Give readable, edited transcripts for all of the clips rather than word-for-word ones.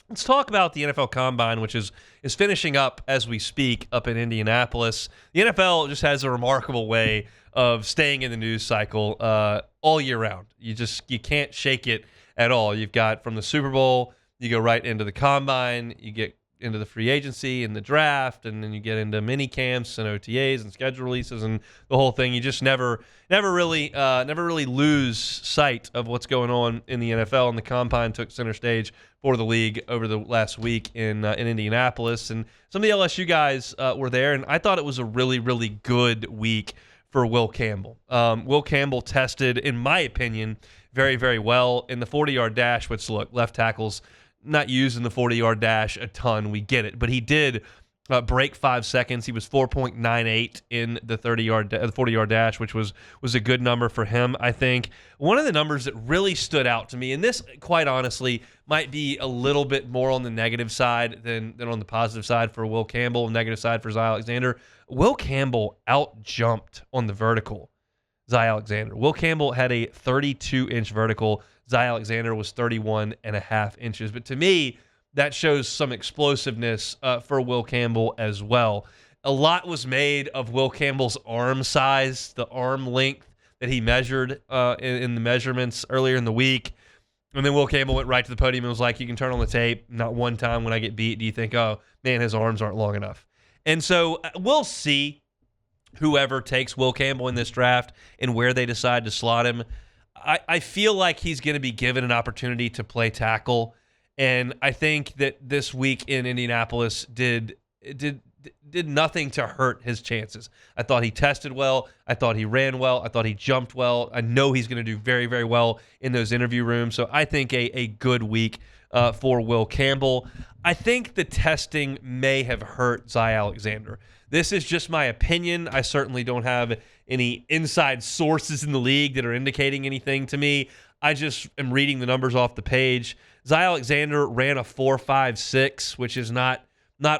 Let's talk about the NFL Combine, which is finishing up as we speak up in Indianapolis. The NFL just has a remarkable way of staying in the news cycle all year round. You can't shake it at all. You've got from the Super Bowl, you go right into the Combine, you get into the free agency and the draft, and then you get into mini camps and OTAs and schedule releases and the whole thing. You just never really lose sight of what's going on in the NFL. And the Combine took center stage for the league over the last week in Indianapolis, and some of the LSU guys were there, and I thought it was a really, really good week for Will Campbell. Will Campbell tested, in my opinion, very, very well in the 40-yard dash, which, look, left tackles not using the 40-yard dash a ton. We get it. But he did break 5 seconds. He was 4.98 in the 40-yard dash, which was a good number for him, I think. One of the numbers that really stood out to me, and this, quite honestly, might be a little bit more on the negative side than on the positive side for Will Campbell, negative side for Zai Alexander. Will Campbell out-jumped on the vertical Zai Alexander. Will Campbell had a 32-inch vertical. Zai Alexander was 31.5 inches. But to me, that shows some explosiveness for Will Campbell as well. A lot was made of Will Campbell's arm size, the arm length that he measured in the measurements earlier in the week. And then Will Campbell went right to the podium and was like, you can turn on the tape. Not one time when I get beat do you think, oh, man, his arms aren't long enough. And so we'll see whoever takes Will Campbell in this draft and where they decide to slot him. I feel like he's going to be given an opportunity to play tackle, and I think that this week in Indianapolis did nothing to hurt his chances. I thought he tested well. I thought he ran well. I thought he jumped well. I know he's going to do very, very well in those interview rooms, so I think a good week for Will Campbell. I think the testing may have hurt Zai Alexander. This is just my opinion. I certainly don't have any inside sources in the league that are indicating anything to me. I just am reading the numbers off the page. Zai Alexander ran a 4.56, which is not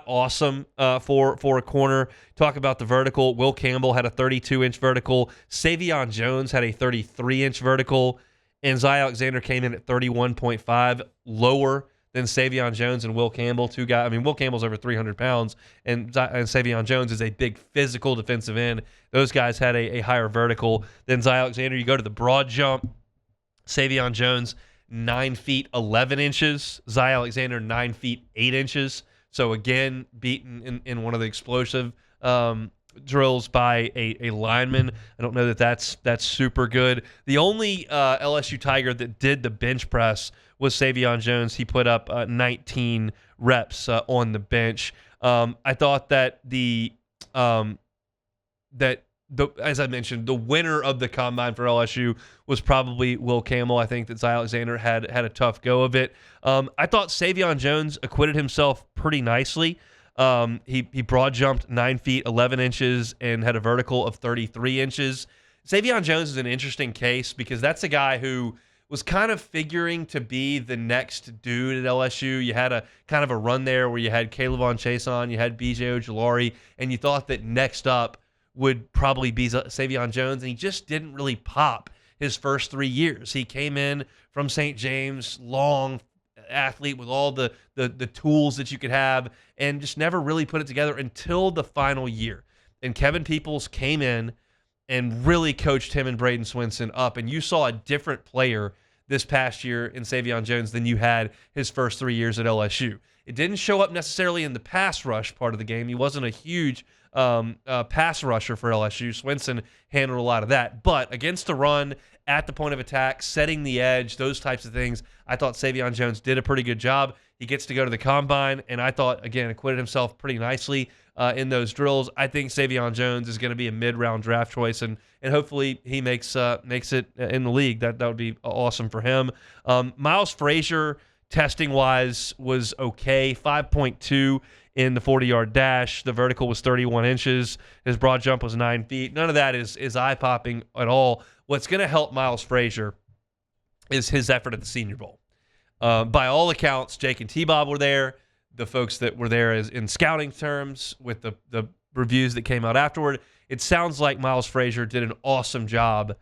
awesome for a corner. Talk about the vertical. Will Campbell had a 32-inch vertical. Sai'vion Jones had a 33-inch vertical. And Zai Alexander came in at 31.5, lower than Sai'vion Jones and Will Campbell, two guys. I mean, Will Campbell's over 300 pounds, and Sai'vion Jones is a big physical defensive end. Those guys had a higher vertical than Zai Alexander. You go to the broad jump, Sai'vion Jones, 9 feet 11 inches. Zai Alexander, 9 feet 8 inches. So, again, beaten in one of the explosive drills by a lineman. I don't know that's super good. The only LSU Tiger that did the bench press was Sai'vion Jones. He put up 19 reps on the bench. I thought that as I mentioned, the winner of the Combine for LSU was probably Will Campbell. I think that Zai Alexander had a tough go of it. I thought Sai'vion Jones acquitted himself pretty nicely. He broad jumped 9 feet 11 inches and had a vertical of 33 inches. Sai'vion Jones is an interesting case because that's a guy who was kind of figuring to be the next dude at LSU. You had a kind of a run there where you had Caleb on Chason, you had B.J. Ojulari, and you thought that next up would probably be Sai'vion Jones, and he just didn't really pop his first 3 years. He came in from St. James, long athlete with all the tools that you could have, and just never really put it together until the final year. And Kevin Peoples came in and really coached him and Braden Swinson up, and you saw a different player this past year in Sai'vion Jones than you had his first 3 years at LSU. It didn't show up necessarily in the pass rush part of the game. He wasn't a huge pass rusher for LSU. Swinson handled a lot of that. But against the run, at the point of attack, setting the edge, those types of things, I thought Sai'vion Jones did a pretty good job. He gets to go to the Combine, and I thought, again, acquitted himself pretty nicely in those drills. I think Sai'vion Jones is going to be a mid-round draft choice, and hopefully he makes it in the league. That would be awesome for him. Miles Frazier, testing-wise, was okay. 5.2 in the 40-yard dash. The vertical was 31 inches. His broad jump was 9 feet. None of that is eye-popping at all. What's going to help Miles Frazier is his effort at the Senior Bowl. By all accounts, Jake and T-Bob were there. The folks that were there in scouting terms with the reviews that came out afterward, it sounds like Miles Frazier did an awesome job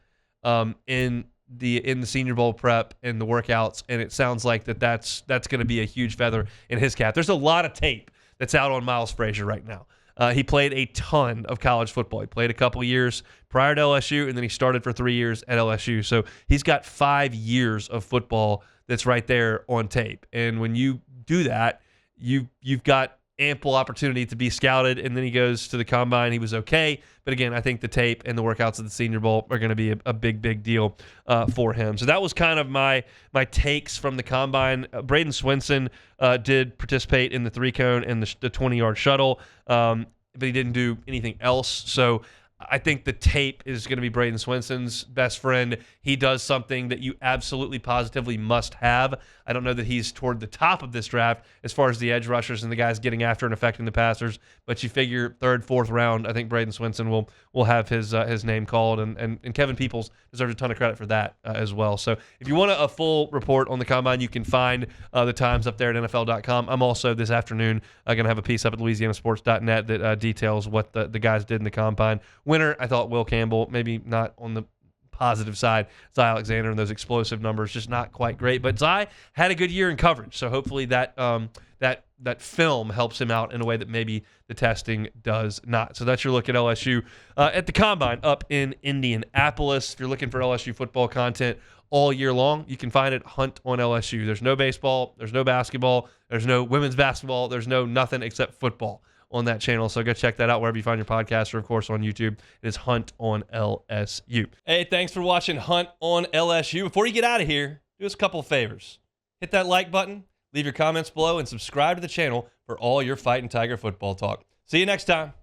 in in the Senior Bowl prep and the workouts, and it sounds like that's going to be a huge feather in his cap. There's a lot of tape that's out on Miles Frazier right now. He played a ton of college football. He played a couple years prior to LSU, and then he started for 3 years at LSU. So he's got 5 years of football that's right there on tape. And when you do that, you've got ample opportunity to be scouted, and then he goes to the combine. He was okay, but again, I think the tape and the workouts of the Senior Bowl are going to be a big deal for him. So that was kind of my takes from the combine. Braden Swinson did participate in the 3-cone and the 20-yard shuttle, but he didn't do anything else. So I think the tape is going to be Braden Swinson's best friend. He does something that you absolutely positively must have. I don't know that he's toward the top of this draft as far as the edge rushers and the guys getting after and affecting the passers, but you figure 3rd, 4th round, I think Braden Swinson will have his name called, and Kevin Peoples deserves a ton of credit for that as well. So if you want a full report on the combine, you can find the times up there at NFL.com. I'm also this afternoon going to have a piece up at LouisianaSports.net that details what the guys did in the combine. Winner, I thought Will Campbell, maybe not on the positive side. Zai Alexander and those explosive numbers, just not quite great. But Zai had a good year in coverage, so hopefully that film helps him out in a way that maybe the testing does not. So that's your look at LSU at the Combine up in Indianapolis. If you're looking for LSU football content all year long, you can find it Hunt on LSU. There's no baseball, there's no basketball, there's no women's basketball, there's no nothing except football on that channel. So go check that out wherever you find your podcast, or of course on YouTube. It is Hunt on LSU. Hey, thanks for watching Hunt on LSU. Before you get out of here, do us a couple of favors. Hit that like button, leave your comments below, and subscribe to the channel for all your Fighting Tiger football talk. See you next time.